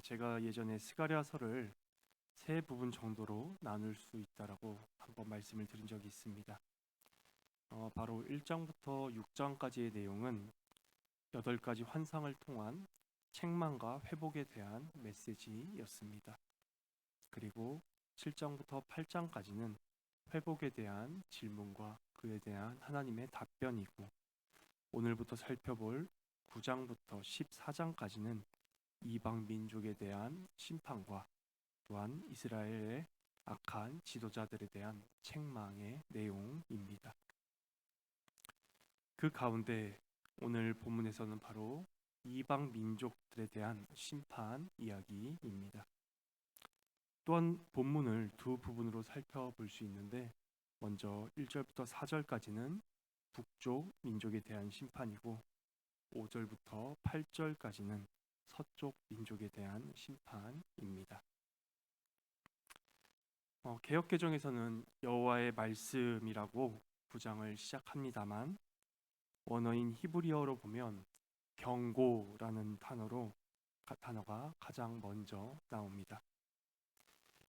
제가 예전에 스가랴서를 세 부분 정도로 나눌 수 있다라고 한번 말씀을 드린 적이 있습니다. 바로 1장부터 6장까지의 내용은 8가지 환상을 통한 책망과 회복에 대한 메시지였습니다. 그리고 7장부터 8장까지는 회복에 대한 질문과 그에 대한 하나님의 답변이고, 오늘부터 살펴볼 9장부터 14장까지는 이방 민족에 대한 심판과 또한 이스라엘의 악한 지도자들에 대한 책망의 내용입니다. 그 가운데 오늘 본문에서는 바로 이방 민족들에 대한 심판 이야기입니다. 또한 본문을 두 부분으로 살펴볼 수 있는데, 먼저 1절부터 4절까지는 북쪽 민족에 대한 심판이고, 5절부터 8절까지는 서쪽 민족에 대한 심판입니다. 개역개정에서는 여호와의 말씀이라고 9장을 시작합니다만, 원어인 히브리어로 보면 경고라는 단어가 가장 먼저 나옵니다.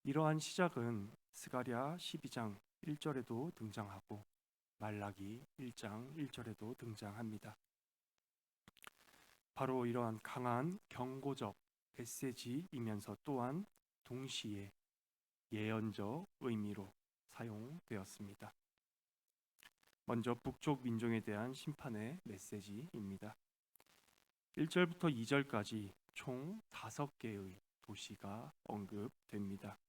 이러한 시작은 스가랴 12장 1절에도 등장하고 말라기 1장 1절에도 등장합니다. 바로 이러한 강한 경고적 메시지이면서 또한 동시에 예언적 의미로 사용되었습니다. 먼저 북쪽 민족에 대한 심판의 메시지입니다. 1절부터 2절까지 총 5개의 도시가 언급됩니다.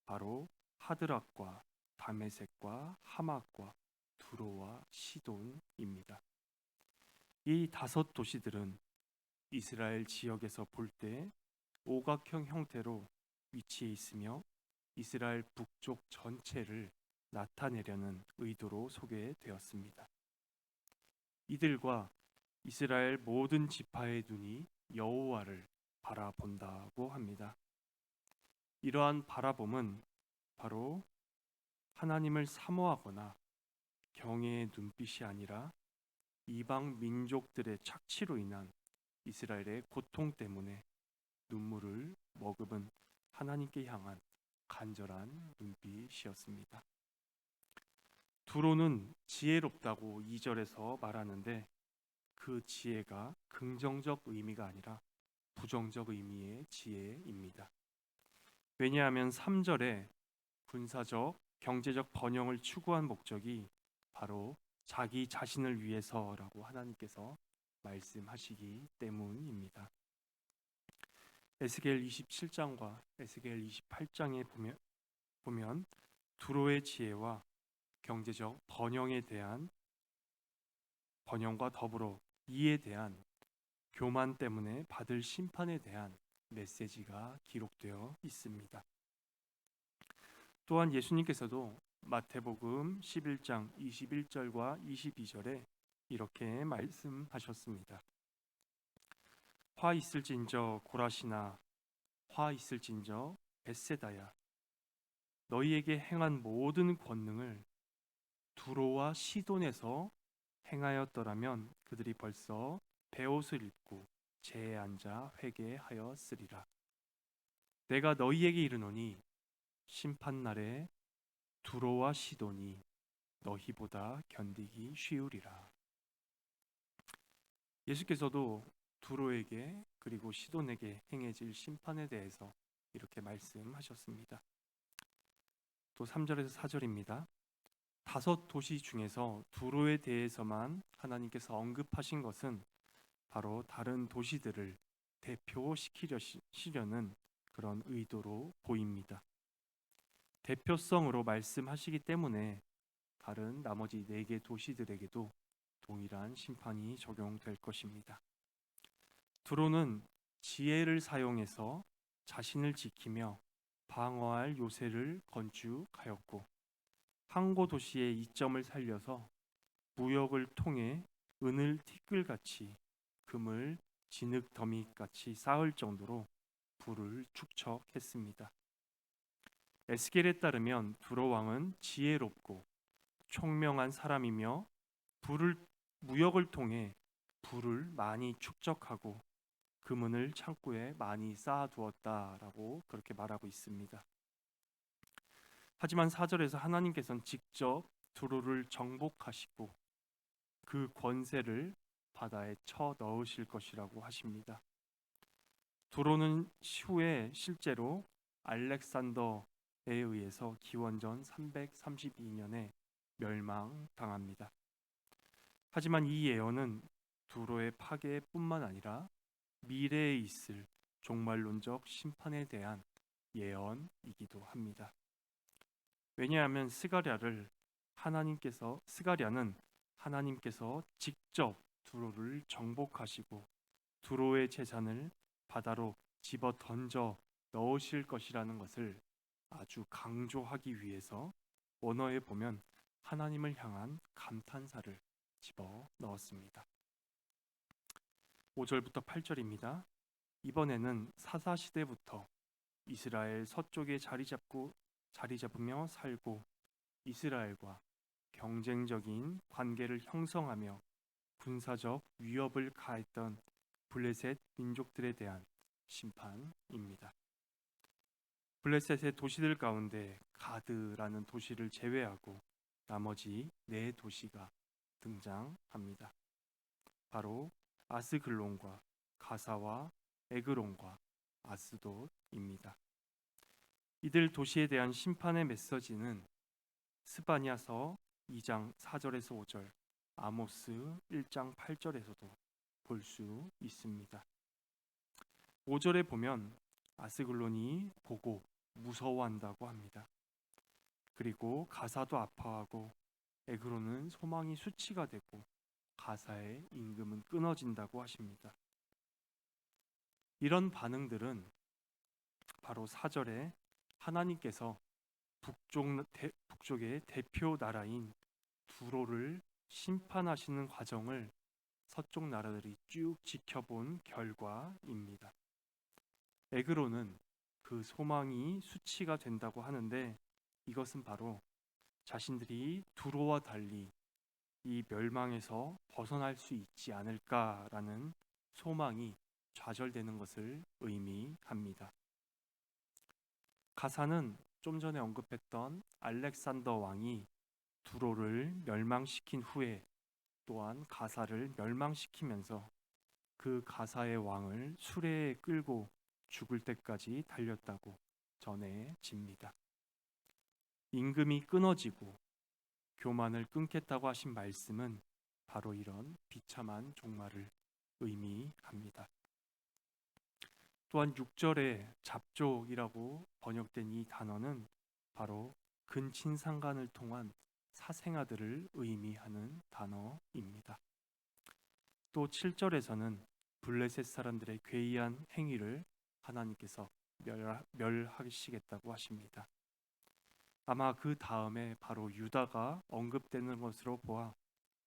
바로 하드락과 다메섹과 하맛과 두로와 시돈입니다. 이 5 도시들은 이스라엘 지역에서 볼 때 오각형 형태로 위치해 있으며 이스라엘 북쪽 전체를 나타내려는 의도로 소개되었습니다. 이들과 이스라엘 모든 지파의 눈이 여호와를 바라본다고 합니다. 이러한 바라봄은 바로 하나님을 사모하거나 경외의 눈빛이 아니라 이방 민족들의 착취로 인한 이스라엘의 고통 때문에 눈물을 머금은 하나님께 향한 간절한 눈빛이었습니다. 두로는 지혜롭다고 2절에서 말하는데, 그 지혜가 긍정적 의미가 아니라 부정적 의미의 지혜입니다. 왜냐하면 3절에 군사적, 경제적 번영을 추구한 목적이 바로 자기 자신을 위해서라고 하나님께서 말씀하시기 때문입니다. 에스겔 27장과 에스겔 28장에 보면 두로의 지혜와 경제적 번영과 더불어 이에 대한 교만 때문에 받을 심판에 대한 메시지가 기록되어 있습니다. 또한 예수님께서도 마태복음 11장 21절과 22절에 이렇게 말씀하셨습니다. 화 있을진저 고라시나, 화 있을진저 벳세다야, 너희에게 행한 모든 권능을 두로와 시돈에서 행하였더라면 그들이 벌써 베옷을 입고 재에 앉아 회개하였으리라. 내가 너희에게 이르노니 심판날에 두로와 시돈이 너희보다 견디기 쉬우리라. 예수께서도 두로에게 그리고 시돈에게 행해질 심판에 대해서 이렇게 말씀하셨습니다. 또 3절에서 4절입니다. 5 도시 중에서 두로에 대해서만 하나님께서 언급하신 것은 바로 다른 도시들을 대표시키려는 그런 의도로 보입니다. 대표성으로 말씀하시기 때문에 다른 나머지 4개 도시들에게도 동일한 심판이 적용될 것입니다. 두로는 지혜를 사용해서 자신을 지키며 방어할 요새를 건축하였고, 항고 도시의 이점을 살려서 무역을 통해 은을 티끌같이 금을 진흙 더미같이 쌓을 정도로 부를 축적했습니다. 에스겔에 따르면 두로 왕은 지혜롭고 총명한 사람이며 무역을 통해 부를 많이 축적하고 금은을 창고에 많이 쌓아두었다라고 그렇게 말하고 있습니다. 하지만 4절에서 하나님께서는 직접 두로를 정복하시고 그 권세를 바다에 쳐 넣으실 것이라고 하십니다. 두로는 후에 실제로 알렉산더에 의해서 기원전 332년에 멸망당합니다. 하지만 이 예언은 두로의 파괴뿐만 아니라 미래에 있을 종말론적 심판에 대한 예언이기도 합니다. 왜냐하면 스가랴는 하나님께서 직접 두로를 정복하시고 두로의 재산을 바다로 집어 던져 넣으실 것이라는 것을 아주 강조하기 위해서 원어에 보면 하나님을 향한 감탄사를 집어 넣었습니다. 5절부터 8절입니다. 이번에는 사사 시대부터 이스라엘 서쪽에 자리 잡으며 살고 이스라엘과 경쟁적인 관계를 형성하며 군사적 위협을 가했던 블레셋 민족들에 대한 심판입니다. 블레셋의 도시들 가운데 가드라는 도시를 제외하고 나머지 4도시가 등장합니다. 바로 아스글론과 가사와 에그론과 아스돗입니다. 이들 도시에 대한 심판의 메시지는 스바냐서 2장 4절에서 5절, 아모스 1장 8절에서도 볼 수 있습니다. 5절에 보면 아스글론이 보고 무서워한다고 합니다. 그리고 가사도 아파하고 에그론은 소망이 수치가 되고 가사의 임금은 끊어진다고 하십니다. 이런 반응들은 바로 4절에 하나님께서 북쪽의 대표 나라인 두로를 심판하시는 과정을 서쪽 나라들이 쭉 지켜본 결과입니다. 에그론은 그 소망이 수치가 된다고 하는데 이것은 바로 자신들이 두로와 달리 이 멸망에서 벗어날 수 있지 않을까라는 소망이 좌절되는 것을 의미합니다. 가사는 좀 전에 언급했던 알렉산더 왕이 두로를 멸망시킨 후에 또한 가사를 멸망시키면서 그 가사의 왕을 수레에 끌고 죽을 때까지 달렸다고 전해집니다. 임금이 끊어지고 교만을 끊겠다고 하신 말씀은 바로 이런 비참한 종말을 의미합니다. 또한 6절에 잡족이라고 번역된 이 단어는 바로 근친상간을 통한 사생아들을 의미하는 단어입니다. 또 7절에서는 블레셋 사람들의 괴이한 행위를 하나님께서 멸하시겠다고 하십니다. 아마 그 다음에 바로 유다가 언급되는 것으로 보아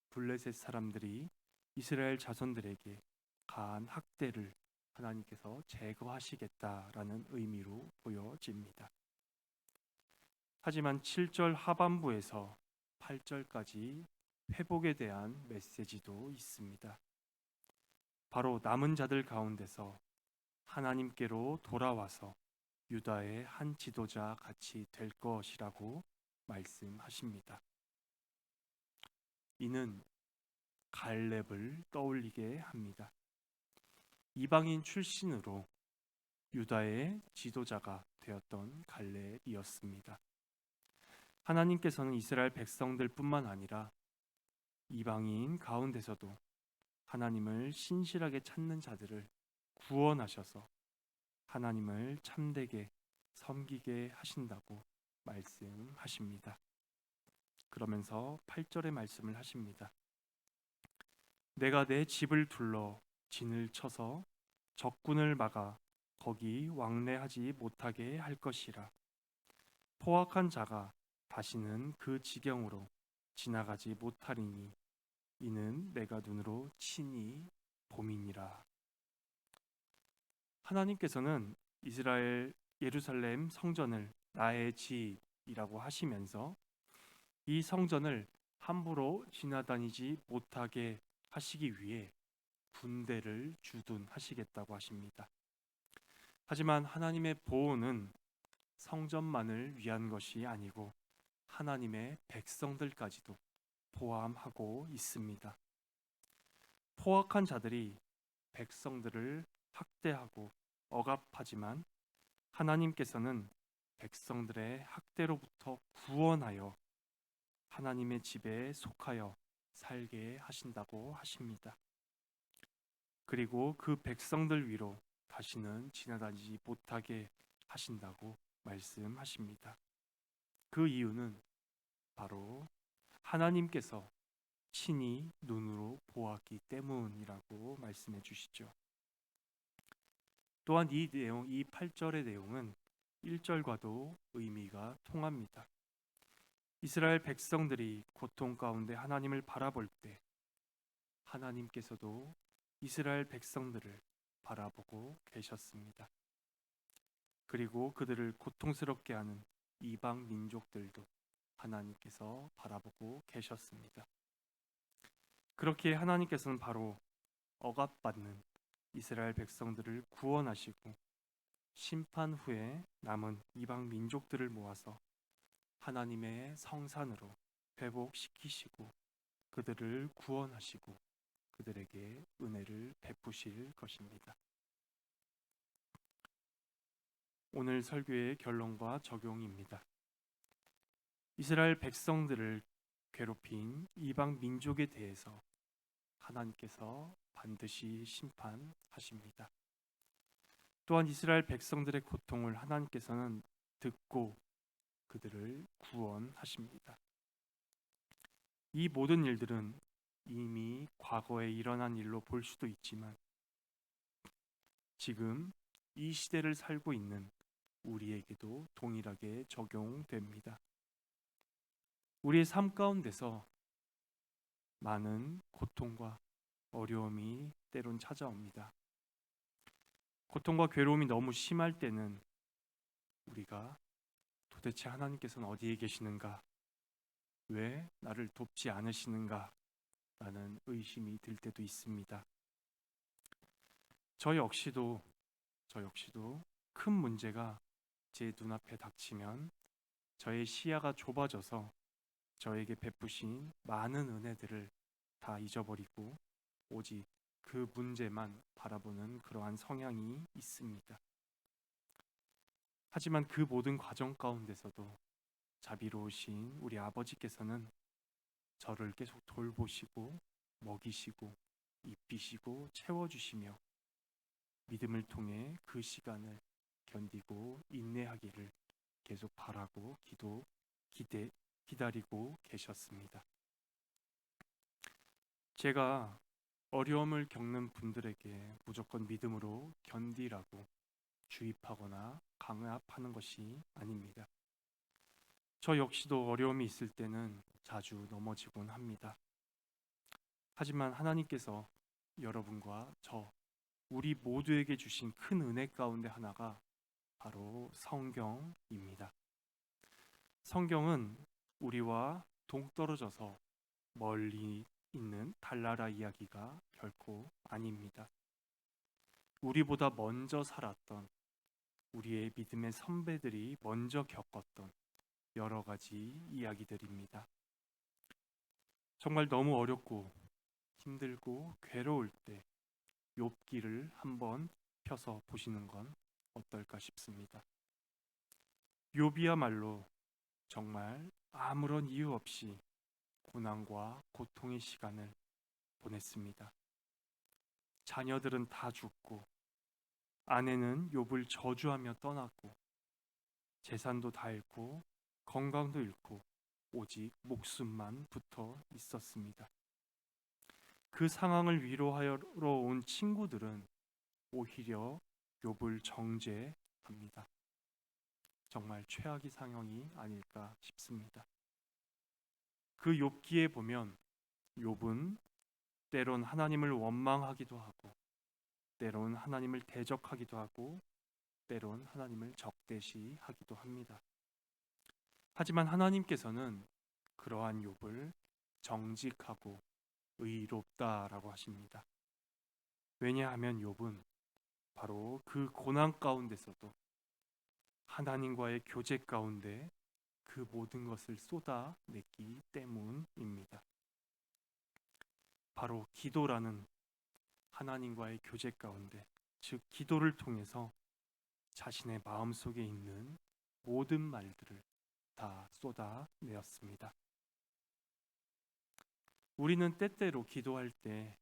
블레셋 사람들이 이스라엘 자손들에게 가한 학대를 하나님께서 제거하시겠다라는 의미로 보여집니다. 하지만 7절 하반부에서 8절까지 회복에 대한 메시지도 있습니다. 바로 남은 자들 가운데서 하나님께로 돌아와서 유다의 한 지도자 같이 될 것이라고 말씀하십니다. 이는 갈렙을 떠올리게 합니다. 이방인 출신으로 유다의 지도자가 되었던 갈렙이었습니다. 하나님께서는 이스라엘 백성들뿐만 아니라 이방인 가운데서도 하나님을 신실하게 찾는 자들을 구원하셔서 하나님을 참되게 섬기게 하신다고 말씀하십니다. 그러면서 8절의 말씀을 하십니다. 내가 내 집을 둘러 진을 쳐서 적군을 막아 거기 왕래하지 못하게 할 것이라. 포악한 자가 다시는 그 지경으로 지나가지 못하리니 이는 내가 눈으로 친히 봄이니라. 하나님께서는 이스라엘 예루살렘 성전을 나의 집이라고 하시면서 이 성전을 함부로 지나다니지 못하게 하시기 위해 군대를 주둔하시겠다고 하십니다. 하지만 하나님의 보호는 성전만을 위한 것이 아니고 하나님의 백성들까지도 포함하고 있습니다. 포악한 자들이 백성들을 학대하고 억압하지만 하나님께서는 백성들의 학대로부터 구원하여 하나님의 집에 속하여 살게 하신다고 하십니다. 그리고 그 백성들 위로 다시는 지나다니지 못하게 하신다고 말씀하십니다. 그 이유는 바로 하나님께서 친히 눈으로 보았기 때문이라고 말씀해 주시죠. 또한 이 8절의 내용은 1절과도 의미가 통합니다. 이스라엘 백성들이 고통 가운데 하나님을 바라볼 때 하나님께서도 이스라엘 백성들을 바라보고 계셨습니다. 그리고 그들을 고통스럽게 하는 이방 민족들도 하나님께서 바라보고 계셨습니다. 그렇게 하나님께서는 바로 억압받는 이스라엘 백성들을 구원하시고 심판 후에 남은 이방 민족들을 모아서 하나님의 성산으로 회복시키시고 그들을 구원하시고 그들에게 은혜를 베푸실 것입니다. 오늘 설교의 결론과 적용입니다. 이스라엘 백성들을 괴롭힌 이방 민족에 대해서 하나님께서 반드시 심판하십니다. 또한 이스라엘 백성들의 고통을 하나님께서는 듣고 그들을 구원하십니다. 이 모든 일들은 이미 과거에 일어난 일로 볼 수도 있지만 지금 이 시대를 살고 있는 우리에게도 동일하게 적용됩니다. 우리의 삶 가운데서 많은 고통과 어려움이 때론 찾아옵니다. 고통과 괴로움이 너무 심할 때는 우리가 도대체 하나님께서는 어디에 계시는가? 왜 나를 돕지 않으시는가? 라는 의심이 들 때도 있습니다. 저 역시도 큰 문제가 제 눈앞에 닥치면 저의 시야가 좁아져서 저에게 베푸신 많은 은혜들을 다 잊어버리고 오직 그 문제만 바라보는 그러한 성향이 있습니다. 하지만 그 모든 과정 가운데서도 자비로우신 우리 아버지께서는 저를 계속 돌보시고 먹이시고 입히시고 채워주시며 믿음을 통해 그 시간을 견디고 인내하기를 계속 바라고 기다리고 계셨습니다. 제가 어려움을 겪는 분들에게 무조건 믿음으로 견디라고 주입하거나 강압하는 것이 아닙니다. 저 역시도 어려움이 있을 때는 자주 넘어지곤 합니다. 하지만 하나님께서 여러분과 우리 모두에게 주신 큰 은혜 가운데 하나가 바로 성경입니다. 성경은 우리와 동떨어져서 멀리 있는 달나라 이야기가 결코 아닙니다. 우리보다 먼저 살았던 우리의 믿음의 선배들이 먼저 겪었던 여러 가지 이야기들입니다. 정말 너무 어렵고 힘들고 괴로울 때 욥기를 한번 펴서 보시는 건 어떨까 싶습니다. 욥이야말로 정말 아무런 이유 없이 고난과 고통의 시간을 보냈습니다. 자녀들은 다 죽고 아내는 욥을 저주하며 떠났고 재산도 다 잃고 건강도 잃고 오직 목숨만 붙어 있었습니다. 그 상황을 위로하러 온 친구들은 오히려 욥을 정죄합니다. 정말 최악의 상황이 아닐까 싶습니다. 그 욥기에 보면 욥은 때론 하나님을 원망하기도 하고 때론 하나님을 대적하기도 하고 때론 하나님을 적대시하기도 합니다. 하지만 하나님께서는 그러한 욥을 정직하고 의롭다라고 하십니다. 왜냐하면 욥은 바로 그 고난 가운데서도 하나님과의 교제 가운데 그 모든 것을 쏟아냈기 때문입니다. 바로 기도라는 하나님과의 교제 가운데, 즉 기도를 통해서 자신의 마음속에 있는 모든 말들을 다 쏟아내었습니다. 우리는 때때로 기도할 때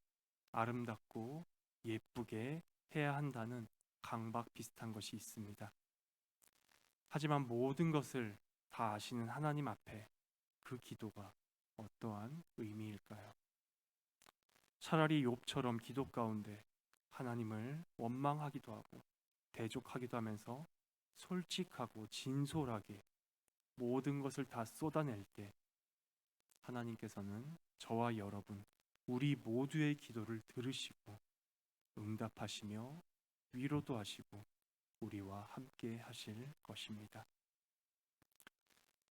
아름답고 예쁘게 해야 한다는 강박 비슷한 것이 있습니다. 하지만 모든 것을 다 아시는 하나님 앞에 그 기도가 어떠한 의미일까요? 차라리 욥처럼 기도 가운데 하나님을 원망하기도 하고 대적하기도 하면서 솔직하고 진솔하게 모든 것을 다 쏟아낼 때 하나님께서는 저와 여러분, 우리 모두의 기도를 들으시고 응답하시며 위로도 하시고 우리와 함께 하실 것입니다.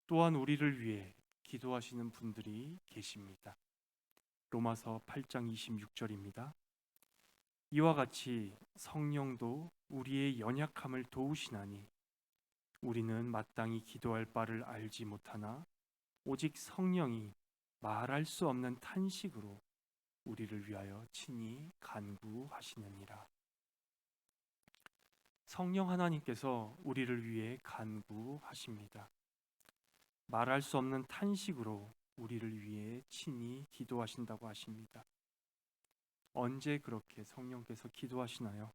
또한 우리를 위해 기도하시는 분들이 계십니다. 로마서 8장 26절입니다. 이와 같이 성령도 우리의 연약함을 도우시나니 우리는 마땅히 기도할 바를 알지 못하나 오직 성령이 말할 수 없는 탄식으로 우리를 위하여 친히 간구하시느니라. 성령 하나님께서 우리를 위해 간구하십니다. 말할 수 없는 탄식으로 우리를 위해 친히 기도하신다고 하십니다. 언제 그렇게 성령께서 기도하시나요?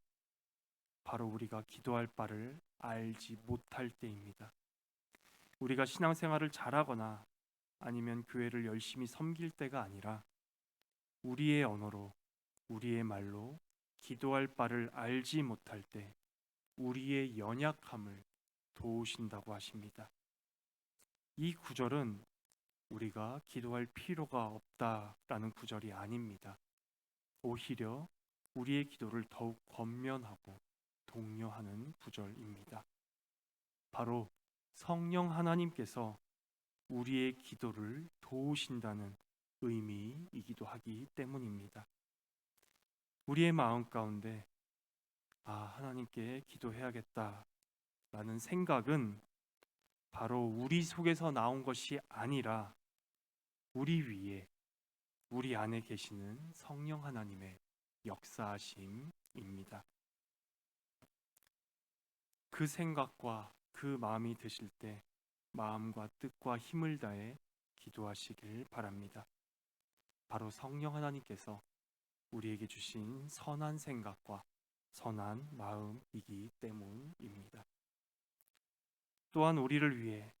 바로 우리가 기도할 바를 알지 못할 때입니다. 우리가 신앙생활을 잘하거나 아니면 교회를 열심히 섬길 때가 아니라 우리의 언어로, 우리의 말로 기도할 바를 알지 못할 때 우리의 연약함을 도우신다고 하십니다. 이 구절은 우리가 기도할 필요가 없다라는 구절이 아닙니다. 오히려 우리의 기도를 더욱 권면하고 독려하는 구절입니다. 바로 성령 하나님께서 우리의 기도를 도우신다는 의미이기도 하기 때문입니다. 우리의 마음 가운데 하나님께 기도해야겠다라는 생각은 바로 우리 속에서 나온 것이 아니라 우리 위에, 우리 안에 계시는 성령 하나님의 역사하심입니다. 그 생각과 그 마음이 드실 때 마음과 뜻과 힘을 다해 기도하시길 바랍니다. 바로 성령 하나님께서 우리에게 주신 선한 생각과 선한 마음이기 때문입니다. 또한 우리를 위해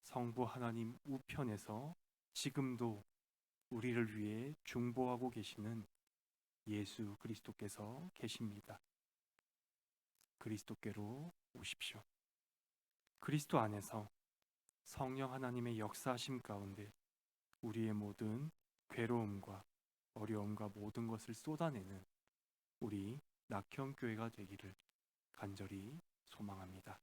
성부 하나님 우편에서 지금도 우리를 위해 중보하고 계시는 예수 그리스도께서 계십니다. 그리스도께로 오십시오. 그리스도 안에서 성령 하나님의 역사하심 가운데 우리의 모든 괴로움과 어려움과 모든 것을 쏟아내는 우리 낙형교회가 되기를 간절히 소망합니다.